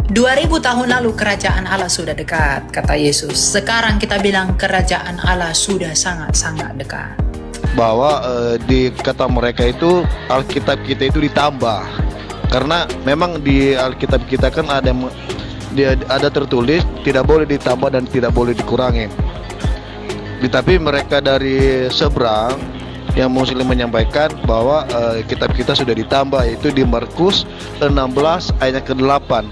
2000 tahun lalu kerajaan Allah sudah dekat, kata Yesus. Sekarang kita bilang kerajaan Allah sudah sangat-sangat dekat. Bahwa di kata mereka itu Alkitab kita itu ditambah. Karena memang di Alkitab kita kan ada tertulis tidak boleh ditambah dan tidak boleh dikurangi. Tapi mereka dari seberang yang Muslim menyampaikan bahwa kitab kita sudah ditambah, yaitu di Markus 16 ayat ke-8.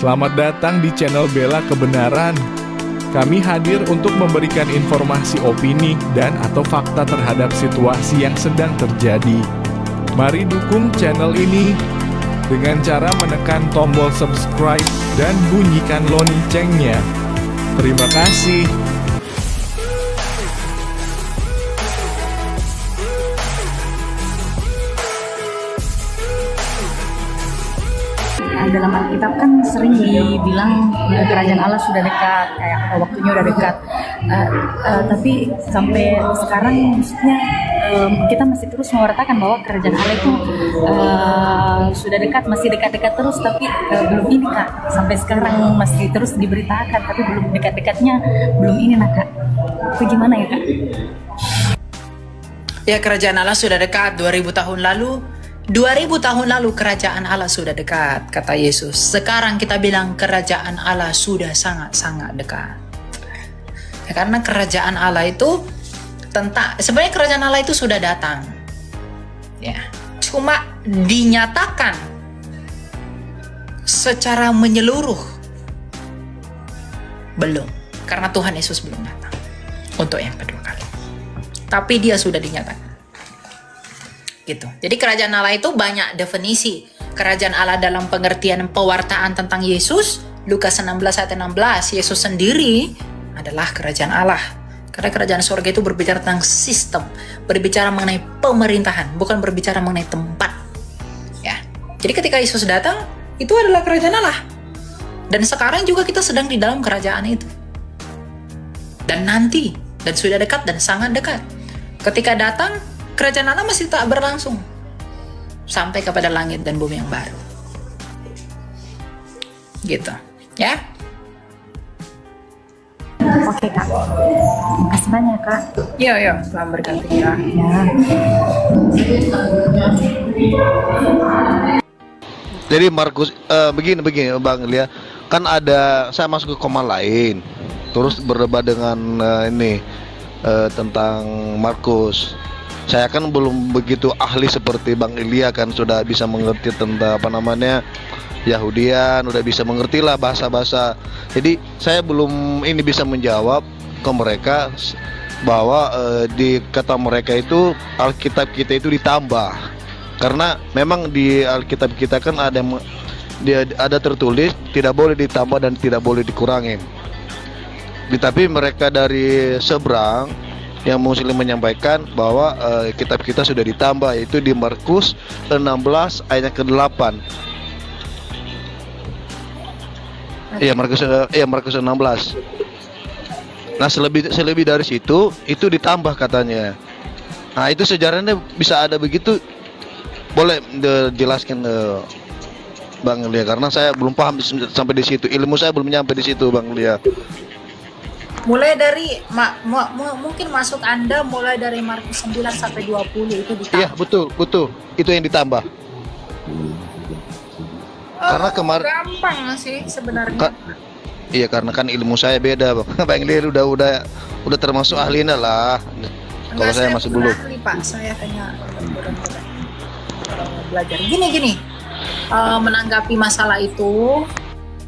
Selamat datang di channel Bela Kebenaran. Kami hadir untuk memberikan informasi opini dan atau fakta terhadap situasi yang sedang terjadi. Mari dukung channel ini dengan cara menekan tombol subscribe dan bunyikan loncengnya. Terima kasih. Dalam Alkitab kan sering dibilang kerajaan Allah sudah dekat, kayak waktunya udah dekat. Tapi sampai sekarang maksudnya kita masih terus mewartakan bahwa kerajaan Allah itu sudah dekat, masih dekat-dekat terus, tapi belum ini Kak. Sampai sekarang masih terus diberitakan, tapi belum dekat-dekatnya, belum ini nah Kak. Itu gimana ya Kak? Ya, kerajaan Allah sudah dekat 2000 tahun lalu. 2000 tahun lalu kerajaan Allah sudah dekat, kata Yesus. Sekarang kita bilang kerajaan Allah sudah sangat-sangat dekat. Ya, karena kerajaan Allah itu sebenarnya kerajaan Allah itu sudah datang. Ya, cuma dinyatakan secara menyeluruh belum, karena Tuhan Yesus belum datang untuk yang kedua kali. Tapi dia sudah dinyatakan. Gitu. Jadi kerajaan Allah itu banyak definisi. Kerajaan Allah dalam pengertian pewartaan tentang Yesus, Lukas 16 ayat 16, Yesus sendiri adalah kerajaan Allah. Karena kerajaan surga itu berbicara tentang sistem, berbicara mengenai pemerintahan, bukan berbicara mengenai tempat. Ya. Jadi ketika Yesus datang, itu adalah kerajaan Allah. Dan sekarang juga kita sedang di dalam kerajaan itu. Dan nanti, dan sudah dekat dan sangat dekat. Ketika datang, kerajaan Allah masih tak berlangsung sampai kepada langit dan bumi yang baru. Gitu, ya. Oke Kak, makasih banyak Kak. Yo, selamat berganti ya. Jadi Markus begini Bang Lia, kan saya masuk ke koma lain, terus berdebat dengan tentang Markus. Saya kan belum begitu ahli seperti Bang Ilya, kan sudah bisa mengerti tentang Yahudian, udah bisa mengerti lah bahasa-bahasa. Jadi saya belum bisa menjawab ke mereka bahwa di kata mereka itu Alkitab kita itu ditambah. Karena memang di Alkitab kita kan ada tertulis tidak boleh ditambah dan tidak boleh dikurangi. Tapi mereka dari seberang yang Muslim menyampaikan bahwa kitab kita sudah ditambah, yaitu di Markus 16 ayat ke-8. Iya, Markus 16. Nah, selebih dari situ itu ditambah katanya. Nah, itu sejarahnya bisa ada begitu. Boleh dijelaskan Bang Lia, karena saya belum paham sampai di situ. Ilmu saya belum nyampe di situ, Bang Lia. Mulai dari mungkin masuk Anda mulai dari Markus 9 sampai 20 itu ditambah. Iya, betul. Itu yang ditambah. Karena kemarin gampang sih sebenarnya. Iya, karena kan ilmu saya beda, Bang. Bang Lir udah termasuk ahlinya lah. Kalau saya masih belum. Ahli, Pak. Saya hanya belajar. Gini. Menanggapi masalah itu,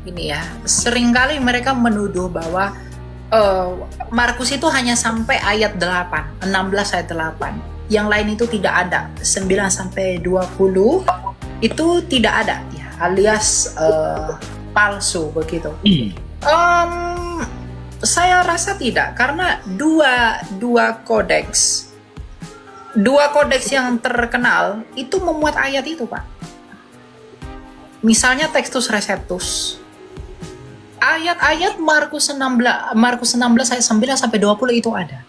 ini ya. Seringkali mereka menuduh bahwa Markus itu hanya sampai ayat 8, 16 ayat 8. Yang lain itu tidak ada. 9 sampai 20 itu tidak ada ya, alias palsu begitu. Saya rasa tidak, karena dua kodeks yang terkenal itu memuat ayat itu, Pak. misalnya Textus Receptus. Ayat-ayat Markus 16 ayat 9 sampai 20 itu ada.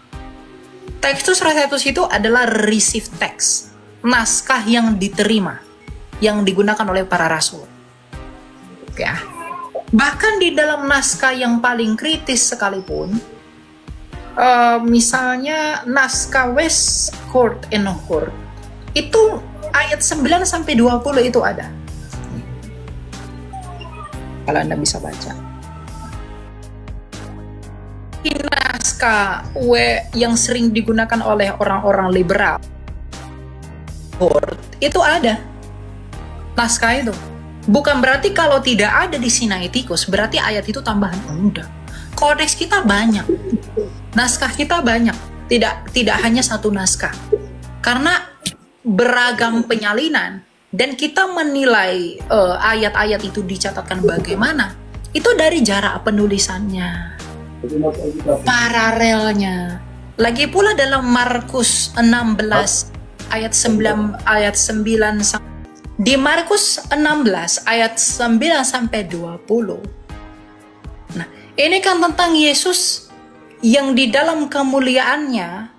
Textus Receptus itu adalah received text, naskah yang diterima, yang digunakan oleh para rasul. Ya. Bahkan di dalam naskah yang paling kritis sekalipun, misalnya naskah Westcott and Hort, itu ayat 9 sampai 20 itu ada. Kalau Anda bisa baca. Naskah yang sering digunakan oleh orang-orang liberal, Hort, itu ada. Naskah itu. Bukan berarti kalau tidak ada di Sinaiticus, berarti ayat itu tambahan. Enggak. Kodeks kita banyak. Naskah kita banyak. Tidak hanya satu naskah. Karena beragam penyalinan dan kita menilai ayat-ayat itu dicatatkan bagaimana, itu dari jarak penulisannya, paralelnya. Lagi pula dalam Markus 16 ayat 9 di Markus 16 ayat 9 sampai 20. Nah, ini kan tentang Yesus yang di dalam kemuliaannya.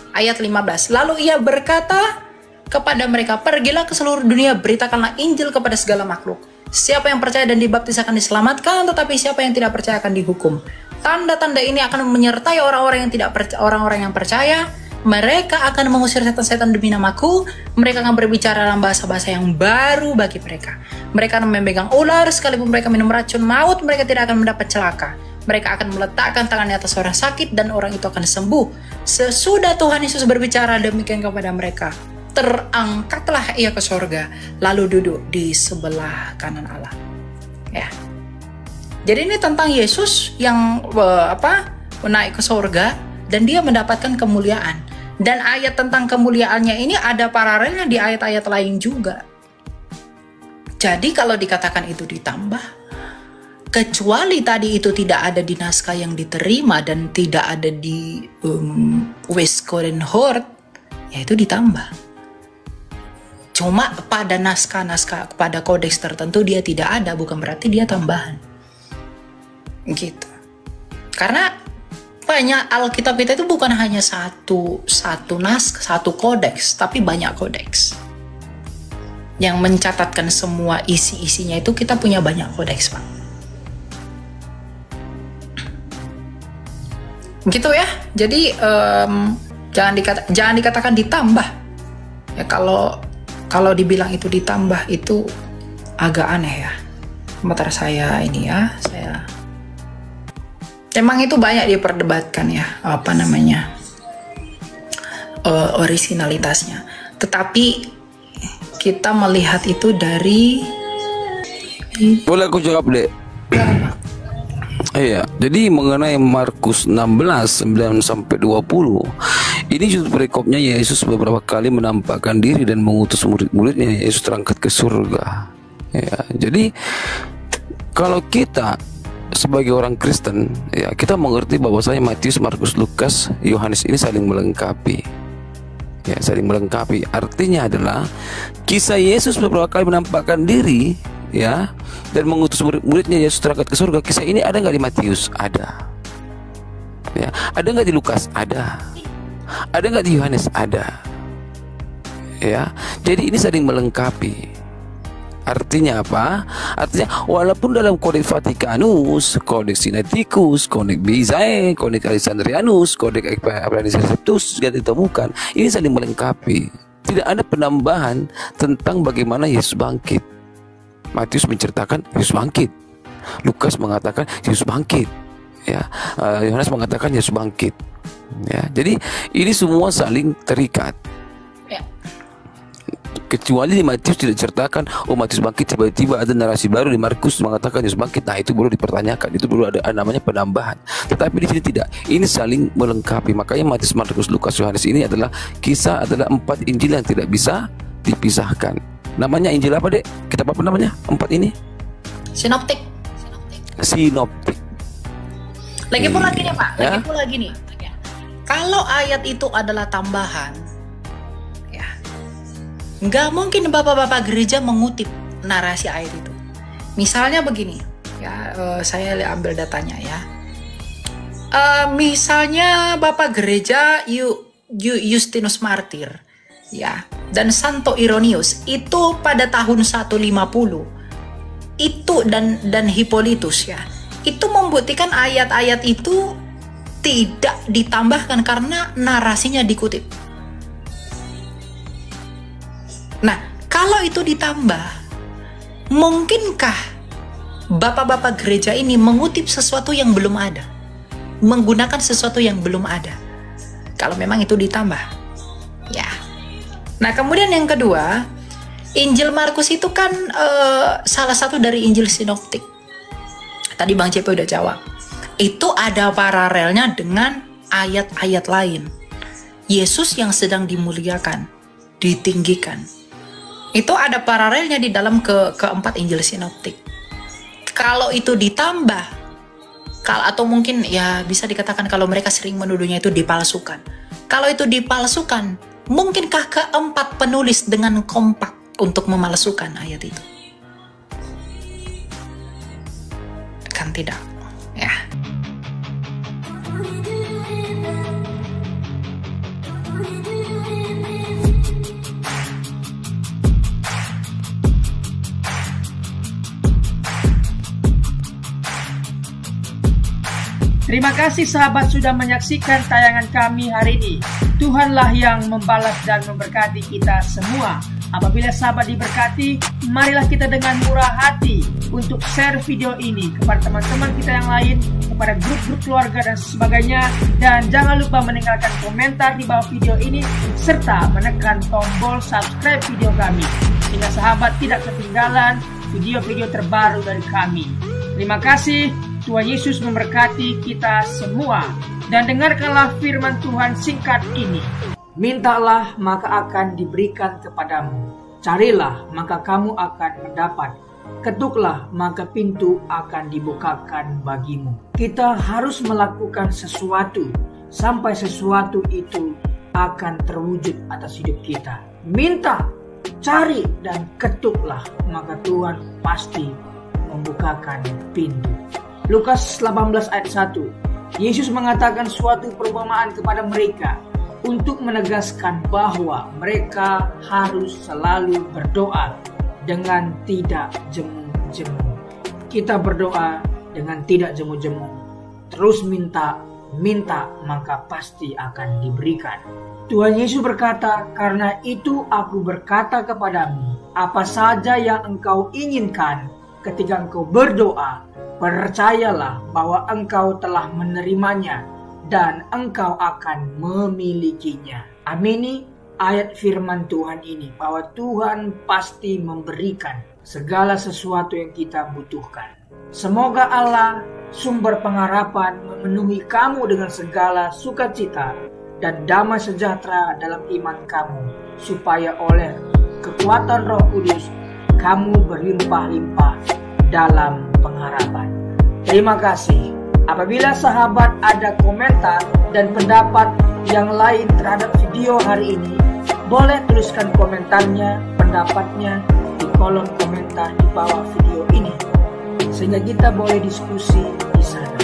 Ayat 15. Lalu ia berkata kepada mereka, pergilah ke seluruh dunia, beritakanlah Injil kepada segala makhluk. Siapa yang percaya dan dibaptis akan diselamatkan, tetapi siapa yang tidak percaya akan dihukum. Tanda-tanda ini akan menyertai orang-orang yang tidak percaya, orang-orang yang percaya. Mereka akan mengusir setan-setan demi namaku. Mereka akan berbicara dalam bahasa-bahasa yang baru bagi mereka. Mereka akan memegang ular, sekalipun mereka minum racun maut, mereka tidak akan mendapat celaka. Mereka akan meletakkan tangannya atas orang sakit dan orang itu akan sembuh. Sesudah Tuhan Yesus berbicara demikian kepada mereka, terangkatlah ia ke sorga, lalu duduk di sebelah kanan Allah. Ya. Jadi ini tentang Yesus yang naik ke sorga dan dia mendapatkan kemuliaan. Dan ayat tentang kemuliaannya ini ada paralelnya di ayat-ayat lain juga. Jadi kalau dikatakan itu ditambah, kecuali tadi itu tidak ada di naskah yang diterima dan tidak ada di Westcott and Hort, ya itu ditambah. Cuma pada naskah-naskah, pada kodeks tertentu dia tidak ada, bukan berarti dia tambahan. Gitu. Karena banyak Alkitab kita itu bukan hanya satu naskah, satu kodeks, tapi banyak kodeks. Yang mencatatkan semua isi-isinya itu kita punya banyak kodeks, Pak. Gitu ya. Jadi jangan dikatakan ditambah. Ya kalau dibilang itu ditambah itu agak aneh ya. Sementara saya ini ya, emang itu banyak diperdebatkan ya, orisinalitasnya. Tetapi kita melihat itu dari... Boleh aku jawab, Dek? Iya, jadi mengenai Markus 16, 9 sampai 20, ini justru perikopnya Yesus beberapa kali menampakkan diri dan mengutus murid-muridnya. Yesus terangkat ke surga. Ya, jadi kalau kita sebagai orang Kristen, ya kita mengerti bahwasanya Matius, Markus, Lukas, Yohanes ini saling melengkapi. Ya, saling melengkapi. Artinya adalah kisah Yesus beberapa kali menampakkan diri, ya, dan mengutus murid-muridnya. Yesus terangkat ke surga. Kisah ini ada nggak di Matius? Ada. Ya, ada nggak di Lukas? Ada. Ada nggak di Yohanes? Ada. Ya, jadi ini saling melengkapi. Artinya apa? Artinya walaupun dalam Kodeks Vatikanus, Kodeks Sinaiticus, Kodeks Bezae, Kodeks Alexandrianus, Kodeks Apostolic Receptus sudah ditemukan, ini saling melengkapi. Tidak ada penambahan tentang bagaimana Yesus bangkit. Matius menceritakan Yesus bangkit, Lukas mengatakan Yesus bangkit, ya, Yohanes mengatakan Yesus bangkit. Ya, jadi ini semua saling terikat. Kecuali di Matius tidak diceritakan, oh Matius bangkit, tiba-tiba ada narasi baru di Markus mengatakan Yesus bangkit. Nah, itu baru dipertanyakan, itu baru ada namanya penambahan. Tetapi di sini tidak, ini saling melengkapi. Makanya Matius, Markus, Lukas, Yohanes ini adalah kisah, adalah 4 Injil yang tidak bisa dipisahkan. Namanya Injil apa, Dek? Kitab apa namanya? 4 ini? Sinoptik. Lagi pula gini, Pak. Lagi pula gini. Kalau ayat itu adalah tambahan, nggak mungkin bapak-bapak gereja mengutip narasi ayat itu. Misalnya begini, ya saya ambil datanya ya. Misalnya Bapak Gereja Justinus Martir, ya, dan Santo Ironius itu pada tahun 150 itu dan Hippolytus ya, itu membuktikan ayat-ayat itu tidak ditambahkan karena narasinya dikutip. Nah, kalau itu ditambah, mungkinkah bapak-bapak gereja ini mengutip sesuatu yang belum ada, menggunakan sesuatu yang belum ada? Kalau memang itu ditambah, ya. Nah, kemudian yang kedua, Injil Markus itu kan salah satu dari Injil Sinoptik. Tadi Bang CP udah jawab. Itu ada paralelnya dengan ayat-ayat lain. Yesus yang sedang dimuliakan, ditinggikan. Itu ada paralelnya di dalam keempat Injil Sinoptik. Kalau itu ditambah, atau mungkin ya bisa dikatakan kalau mereka sering menuduhnya itu dipalsukan. Kalau itu dipalsukan, mungkinkah keempat penulis dengan kompak untuk memalsukan ayat itu? Kan tidak, ya. Terima kasih sahabat sudah menyaksikan tayangan kami hari ini. Tuhanlah yang membalas dan memberkati kita semua. Apabila sahabat diberkati, marilah kita dengan murah hati untuk share video ini kepada teman-teman kita yang lain, kepada grup-grup keluarga dan sebagainya. Dan jangan lupa meninggalkan komentar di bawah video ini, serta menekan tombol subscribe video kami, sehingga sahabat tidak ketinggalan video-video terbaru dari kami. Terima kasih. Tuhan Yesus memberkati kita semua. Dan dengarkanlah firman Tuhan singkat ini. Mintalah maka akan diberikan kepadamu. Carilah maka kamu akan mendapat. Ketuklah maka pintu akan dibukakan bagimu. Kita harus melakukan sesuatu sampai sesuatu itu akan terwujud atas hidup kita. Minta, cari dan ketuklah maka Tuhan pasti membukakan pintu. Lukas 18 ayat 1. Yesus mengatakan suatu perumpamaan kepada mereka untuk menegaskan bahwa mereka harus selalu berdoa dengan tidak jemu-jemu. Kita berdoa dengan tidak jemu-jemu. Terus minta maka pasti akan diberikan. Tuhan Yesus berkata, karena itu aku berkata kepadamu, apa saja yang engkau inginkan ketika engkau berdoa, percayalah bahwa engkau telah menerimanya dan engkau akan memilikinya. Amini ayat firman Tuhan ini, bahwa Tuhan pasti memberikan segala sesuatu yang kita butuhkan. Semoga Allah, sumber pengharapan, memenuhi kamu dengan segala sukacita dan damai sejahtera dalam iman kamu, supaya oleh kekuatan Roh Kudus kamu berlimpah-limpah dalam pengharapan. Terima kasih. Apabila sahabat ada komentar dan pendapat yang lain terhadap video hari ini, boleh tuliskan komentarnya, pendapatnya di kolom komentar di bawah video ini, sehingga kita boleh diskusi di sana.